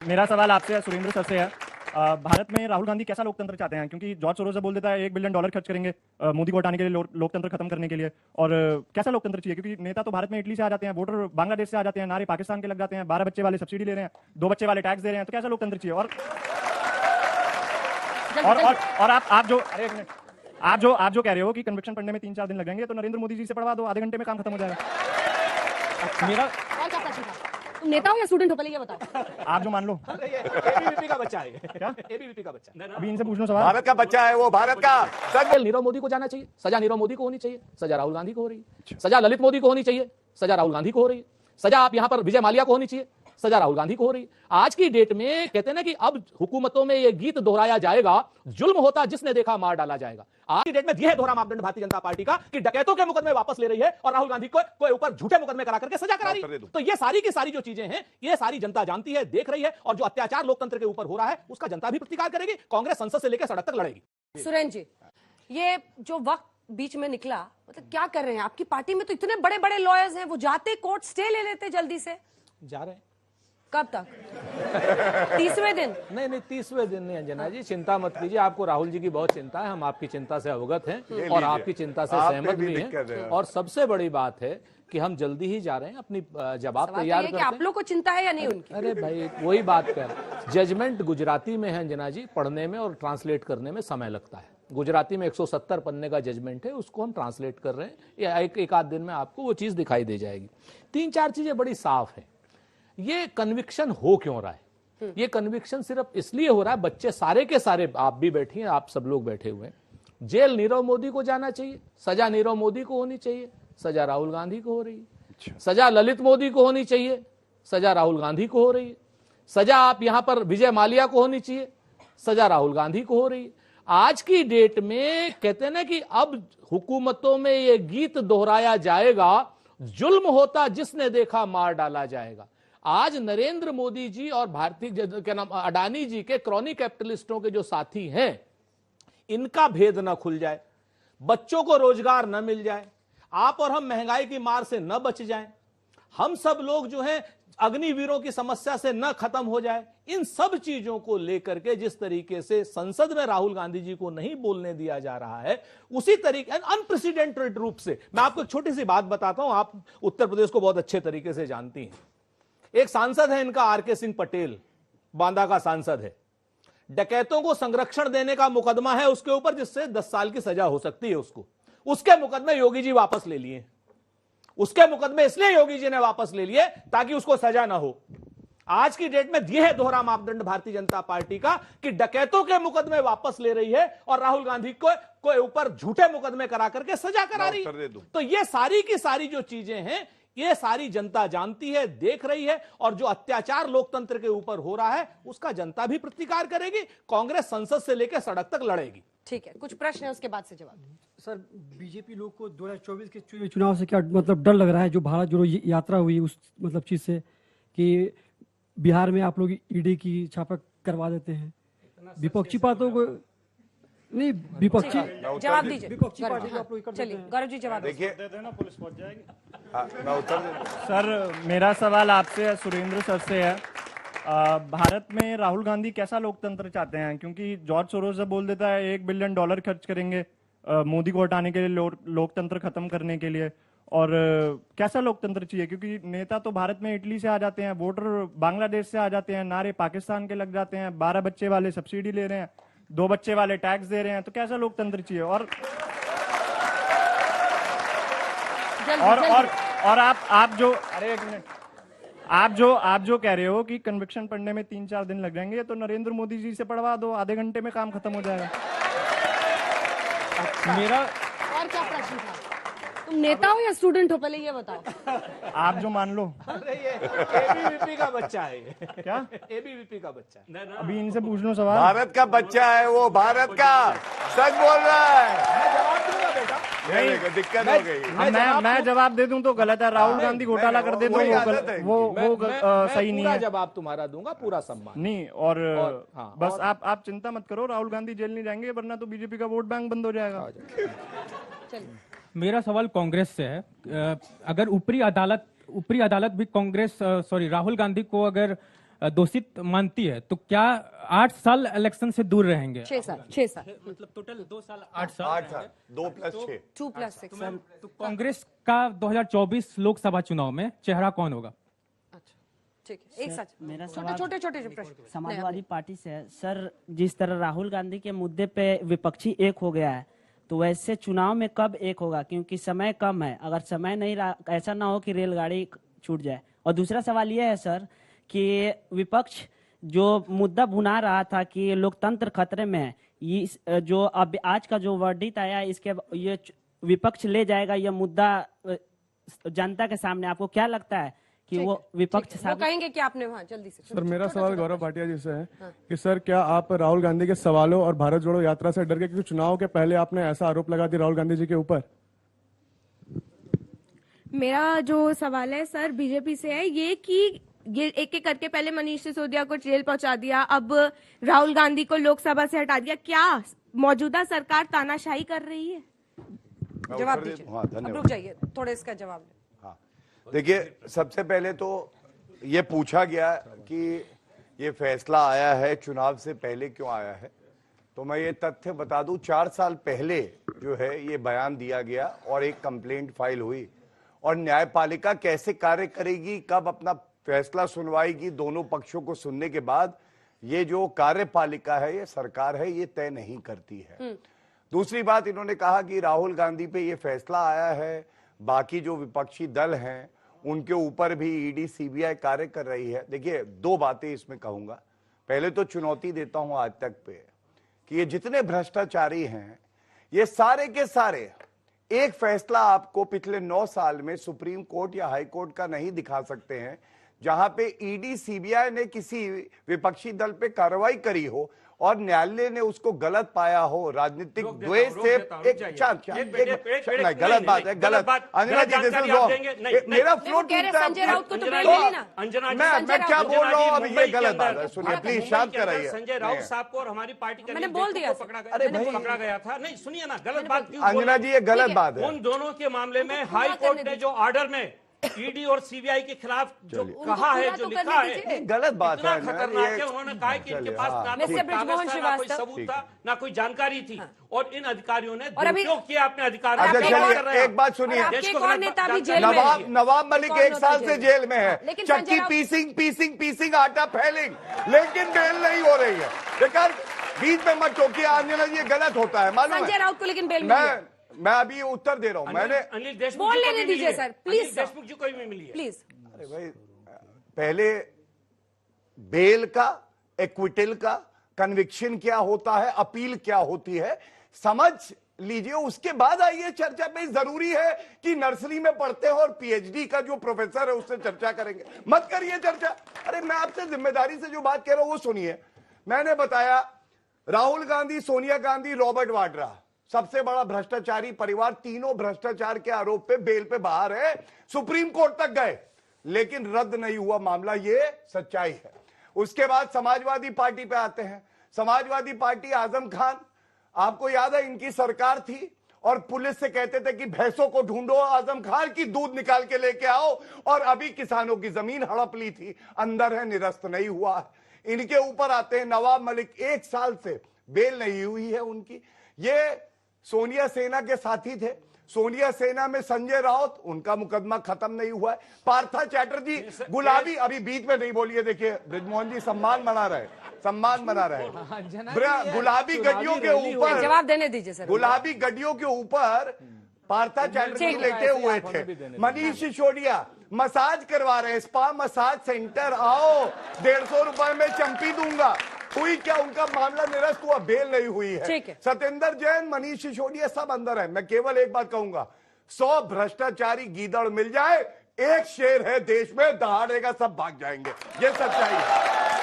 मेरा सवाल आपसे सुरेंद्र सर से है। भारत में राहुल गांधी कैसा लोकतंत्र चाहते हैं? क्योंकि जॉर्ज सोरोस बोल देता है $1 बिलियन खर्च करेंगे मोदी को हटाने के लिए, लोकतंत्र खत्म करने के लिए। और कैसा लोकतंत्र चाहिए? क्योंकि नेता तो भारत में इटली से आ जाते हैं, वोटर बांग्लादेश से आ जाते हैं, नारे पाकिस्तान के लग जाते हैं, 12 बच्चे वाले सब्सिडी ले रहे हैं, 2 बच्चे वाले टैक्स दे रहे हैं, तो कैसा लोकतंत्र चाहिए? और आप जो अरे एक मिनट, आप जो कह रहे हो कि कन्विक्शन पढ़ने में 3-4 दिन लगेंगे, तो नरेंद्र मोदी जी से पढ़वा दो, आधे घंटे में काम खत्म हो जाएगा। मेरा और क्या प्रश्न था? तुम नेता हो या स्टूडेंट हो, पहले ये बताओ। आप जो मान लो। एबीवीपी का बच्चा है क्या? एबीवीपी का बच्चा। अभी इनसे पूछ लो सवाल। भारत का बच्चा है वो, भारत का। सजा नीरव मोदी को जाना चाहिए, सजा नीरव मोदी को होनी चाहिए, सजा राहुल गांधी को हो रही है। सजा ललित मोदी को होनी चाहिए, सजा राहुल गांधी को हो रही है। सजा आप यहां पर विजय माल्या को होनी चाहिए, सजा राहुल गांधी को हो रही है। आज की डेट में कहते हैं ना कि अब हुकूमतों में ये गीत दोहराया जाएगा, जुल्म होता जिसने देखा मार डाला जाएगा। आज की डेट में यह दोहरा मापदंड भारतीय जनता पार्टी का कि डकैतों के मुकदमे वापस ले रही है और राहुल गांधी को ऊपर झूठे मुकदमे करा करके सजा करा रही है। तो ये सारी की सारी जो चीजें हैं, ये सारी जनता जानती है, देख रही है, और जो अत्याचार लोकतंत्र के ऊपर हो रहा है उसका जनता भी प्रतिकार करेगी। कांग्रेस संसद से लेकर सड़क तक लड़ेगी। सुरेंद्र जी, ये जो वक्त बीच में निकला, मतलब क्या कर रहे हैं? आपकी पार्टी में तो इतने बड़े बड़े लॉयर्स हैं, वो जाते कोर्ट स्टे ले लेते जल्दी से। जा रहे हैं। कब तक? 30वें दिन? नहीं 30वें दिन नहीं अंजना जी, चिंता मत कीजिए। आपको राहुल जी की बहुत चिंता है, हम आपकी चिंता से अवगत हैं और आपकी चिंता से सहमत भी हैं। और सबसे बड़ी बात है कि हम जल्दी ही जा रहे हैं, अपनी जवाब तैयार करते हैं। आप लोग को चिंता है या नहीं उनकी? अरे भाई वही बात कर, जजमेंट गुजराती में है अंजना जी, पढ़ने में और ट्रांसलेट करने में समय लगता है। गुजराती में 170 पन्ने का जजमेंट है, उसको हम ट्रांसलेट कर रहे हैं। या एक आध दिन में आपको वो चीज दिखाई दे जाएगी। 3-4 चीजें बड़ी साफ है। ये कन्विक्शन हो क्यों रहा है? ये कन्विक्शन सिर्फ इसलिए हो रहा है, बच्चे सारे के सारे, आप भी बैठी हैं, आप सब लोग बैठे हुए हैं, जेल नीरव मोदी को जाना चाहिए, सजा नीरव मोदी को होनी चाहिए, सजा राहुल गांधी को हो रही है। सजा ललित मोदी को होनी चाहिए, सजा राहुल गांधी को हो रही है। सजा आप यहां पर विजय माल्या को होनी चाहिए, सजा राहुल गांधी को हो रही है। आज की डेट में कहते हैं ना कि अब हुकूमतों में ये गीत दोहराया जाएगा, जुल्म होता जिसने देखा मार डाला जाएगा। आज नरेंद्र मोदी जी और भारतीय क्या नाम अडानी जी के क्रॉनी कैपिटलिस्टों के जो साथी हैं, इनका भेद न खुल जाए, बच्चों को रोजगार न मिल जाए, आप और हम महंगाई की मार से न बच जाएं, हम सब लोग जो हैं अग्निवीरों की समस्या से न खत्म हो जाए, इन सब चीजों को लेकर के जिस तरीके से संसद में राहुल गांधी जी को नहीं बोलने दिया जा रहा है, उसी तरीके अनप्रेसिडेंटेड रूप से, मैं आपको एक छोटी सी बात बताता हूं, आप उत्तर प्रदेश को बहुत अच्छे तरीके से जानती हैं। एक सांसद है इनका आर के सिंह पटेल, बांदा का सांसद है, डकैतों को संरक्षण देने का मुकदमा है उसके ऊपर, जिससे 10 साल की सजा हो सकती है उसको। उसके मुकदमे योगी जी वापस ले लिए, उसके मुकदमे इसलिए योगी जी ने वापस ले लिए ताकि उसको सजा ना हो। आज की डेट में यह है दोहरा मापदंड भारतीय जनता पार्टी का कि डकैतों के मुकदमे वापस ले रही है और राहुल गांधी को ऊपर झूठे मुकदमे करा करके सजा करा रही है। तो ये सारी की सारी जो चीजें हैं, ये सारी जनता जानती है, देख रही है, और जो अत्याचार लोकतंत्र के ऊपर हो रहा है उसका जनता भी प्रतिकार करेगी। कांग्रेस संसद से लेकर सड़क तक लड़ेगी। ठीक है, कुछ प्रश्न है उसके बाद से जवाब। सर, बीजेपी लोग को 2024 के चुनाव से क्या मतलब डर लग रहा है? जो भारत जोड़ो यात्रा हुई उस मतलब चीज से कि बिहार में आप लोग ईडी की छापा करवा देते हैं, विपक्षी पार्टियों को नहीं, विपक्षी जवाब दीजिए, विपक्षी पार्टी को आप लोग कर देते चलिए हैं। गौरव जी जवाब देखिए, दे देना, पुलिस पहुंच जाएगी। मैं उत्तर सर, मेरा सवाल आपसे सुरेंद्र सर से है। भारत में राहुल गांधी कैसा लोकतंत्र चाहते हैं? क्योंकि जॉर्ज सोरोस बोल देता है $1 बिलियन खर्च करेंगे मोदी को हटाने के लिए, लोकतंत्र खत्म करने के लिए। और कैसा लोकतंत्र चाहिए? क्योंकि नेता तो भारत में इटली से आ जाते हैं, वोटर बांग्लादेश से आ जाते हैं, नारे पाकिस्तान के लग जाते हैं, 12 बच्चे वाले सब्सिडी ले रहे हैं, 2 बच्चे वाले टैक्स दे रहे हैं, तो कैसा लोकतंत्र चाहिए? और आप जो अरे एक मिनट, आप जो कह रहे हो कि कन्विक्शन पढ़ने में 3-4 दिन लग जाएंगे, तो नरेंद्र मोदी जी से पढ़वा दो, आधे घंटे में काम खत्म हो जाएगा। मेरा और क्या प्रश्न था? तुम नेता हो या स्टूडेंट हो, पहले ये बताओ। आप जो मान लो। अरे ये एबीवीपी का बच्चा है क्या? एबीवीपी का बच्चा है। अभी इनसे पूछ लो सवाल। भारत का बच्चा है वो, भारत का। सच बोल रहा है। मैं जवाब दूंगा बेटा। नहीं, दिक्कत हो गई। मैं जवाब दे दूं तो गलत है, राहुल गांधी घोटाला कर दे तो वो सही नहीं पूरा है। जवाब तुम्हारा दूंगा, पूरा सम्मान नहीं, और हाँ, बस आप चिंता मत करो, राहुल गांधी जेल नहीं जाएंगे, वरना तो बीजेपी का वोट बैंक बंद हो जाएगा। मेरा सवाल कांग्रेस से है। अगर ऊपरी अदालत भी कांग्रेस राहुल गांधी को अगर दोषित मानती है, तो क्या 8 साल इलेक्शन से दूर रहेंगे? 6 साल 6 साल मतलब टोटल 2 साल 8 साल 8 साल 2+6 2+6 तो कांग्रेस का 2024 लोकसभा चुनाव में चेहरा कौन होगा? अच्छा ठीक है, एक साथ मेरा छोटे छोटे छोटे प्रश्न। समाजवादी पार्टी से है सर। जिस तरह राहुल गांधी के मुद्दे पे विपक्षी एक हो गया है, तो वैसे चुनाव में कब एक होगा? क्योंकि समय कम है। अगर समय नहीं रहा, ऐसा ना हो कि रेलगाड़ी छूट जाए। और दूसरा सवाल यह है सर कि विपक्ष जो मुद्दा भुना रहा था कि लोकतंत्र खतरे में है, ये जो अब आज का जो वर्डिक्ट आया, इसके ये विपक्ष ले जाएगा यह मुद्दा जनता के सामने। आपको क्या लगता है कि वो विपक्ष वो कहेंगे कि आपने वहाँ जल्दी से? सर मेरा सवाल गौरव भाटिया जी से है कि सर क्या आप राहुल गांधी के सवालों और भारत जोड़ो यात्रा से डर के, क्योंकि चुनाव के पहले आपने ऐसा आरोप लगा दिया राहुल गांधी जी के ऊपर? मेरा जो सवाल है सर बीजेपी से है ये कि ये एक एक करके पहले मनीष सिसोदिया को जेल पहुंचा दिया, अब राहुल गांधी को लोकसभा से हटा दिया। क्या मौजूदा सरकार तानाशाही कर रही है? जवाब दीजिए। हाँ, अब धन्यवाद। रुक जाइए, थोड़े इसका जवाब दें। हाँ, देखिए, सबसे पहले तो ये पूछा गया कि ये फैसला आया है चुनाव से पहले क्यों आया है, तो मैं ये तथ्य बता दूं, 4 साल पहले जो है ये बयान दिया गया और एक कंप्लेंट फाइल हुई, और न्यायपालिका कैसे कार्य करेगी, कब अपना फैसला सुनवाएगी, दोनों पक्षों को सुनने के बाद ये जो कार्यपालिका है, ये सरकार है, ये तय नहीं करती है। दूसरी बात, इन्होंने कहा कि राहुल गांधी पे ये फैसला आया है, बाकी जो विपक्षी दल हैं उनके ऊपर भी ईडी सीबीआई कार्य कर रही है। देखिए, 2 बातें इसमें कहूंगा। पहले तो चुनौती देता हूं आज तक पे कि ये जितने भ्रष्टाचारी हैं, ये सारे के सारे एक फैसला आपको पिछले 9 साल में सुप्रीम कोर्ट या हाई कोर्ट का नहीं दिखा सकते हैं जहां पे ईडी सीबीआई ने किसी विपक्षी दल पे कार्रवाई करी हो और न्यायालय ने उसको गलत पाया हो, राजनीतिक द्वेष से गलत बात है, गलत। अंजना जी, दिस इज रॉन्ग। मेरा फ्लो संजय राउत को तो बेल मिली ना। मैं क्या बोल रहा हूँ, अब ये गलत बात है। सुनिए प्लीज, शांत कराइए। संजय राउत साहब को और हमारी पार्टी के मैंने बोल दिया, पकड़ा गया था। नहीं, सुनिए ना, गलत बात क्यों? अंजना जी, ये गलत बात है। उन दोनों के मामले में हाई कोर्ट ने जो ऑर्डर में ईडी और सीबीआई के खिलाफ जो कहा है, जो लिखा है, गलत बात इतना है। खतरनाक है। उन्होंने कहा कि इनके पास ना कोई कागज था, ना कोई सबूत था, ना कोई जानकारी थी, और इन अधिकारियों ने दुरुपयोग किया अपने अधिकार। अच्छा, चलिए एक बात सुनिए, नवाब मलिक 1 साल से जेल में है, चक्की पीसिंग आटा फैलिंग, लेकिन बेल नहीं हो रही है। देखा, बीच में मत टोकिए अंजना जी, ये गलत होता है, मालूम है। संजय राउत को लेकिन बेल मिली। मैं अभी उत्तर दे रहा हूं। मैंने अनिल देशमुख बोल लेने दीजिए सर, प्लीज। देशमुख जी को भी मिली है, प्लीज। अरे भाई, पहले बेल का, एक्विटल का, कन्विक्शन क्या होता है, अपील क्या होती है, समझ लीजिए, उसके बाद आइए चर्चा पे। जरूरी है कि नर्सरी में पढ़ते हो और पीएचडी का जो प्रोफेसर है उससे चर्चा करेंगे, मत करिए चर्चा। अरे मैं आपसे जिम्मेदारी से जो बात कह रहा हूं वो सुनिए। मैंने बताया राहुल गांधी, सोनिया गांधी, रॉबर्ट वाड्रा, सबसे बड़ा भ्रष्टाचारी परिवार, तीनों भ्रष्टाचार के आरोप पे बेल पे बाहर है, सुप्रीम कोर्ट तक गए, लेकिन रद्द नहीं हुआ मामला, ये सच्चाई है। उसके बाद समाजवादी पार्टी पे आते हैं। समाजवादी पार्टी, आजम खान, आपको याद है इनकी सरकार थी और पुलिस से कहते थे कि भैंसों को ढूंढो, आजम खान की दूध निकाल के लेके आओ, और अभी किसानों की जमीन हड़प ली थी, अंदर है, निरस्त नहीं हुआ है। इनके ऊपर आते हैं नवाब मलिक, 1 साल से बेल नहीं हुई है उनकी। ये सोनिया सेना के साथी थे, सोनिया सेना में संजय राउत, उनका मुकदमा खत्म नहीं हुआ है। पार्था चैटर्जी, गुलाबी, अभी बीच में नहीं बोलिए, देखिए ब्रिजमोहन जी सम्मान मना रहे, गुलाबी गड्डियों के ऊपर, जवाब देने दीजिए सर। गुलाबी गड्डियों के ऊपर पार्था चैटर्जी लेटे हुए थे। मनीष सिसोदिया मसाज करवा रहे हैं, स्पा मसाज सेंटर, आओ 150 रुपए में चंपी दूंगा। हुई क्या? उनका मामला निरस्त हुआ, बेल नहीं हुई है। सत्येंद्र जैन, मनीष सिसोदिया सब अंदर है। मैं केवल एक बात कहूंगा, 100 भ्रष्टाचारी गीदड़ मिल जाए, एक शेर है देश में, दहाड़ेगा सब भाग जाएंगे, ये सच्चाई है।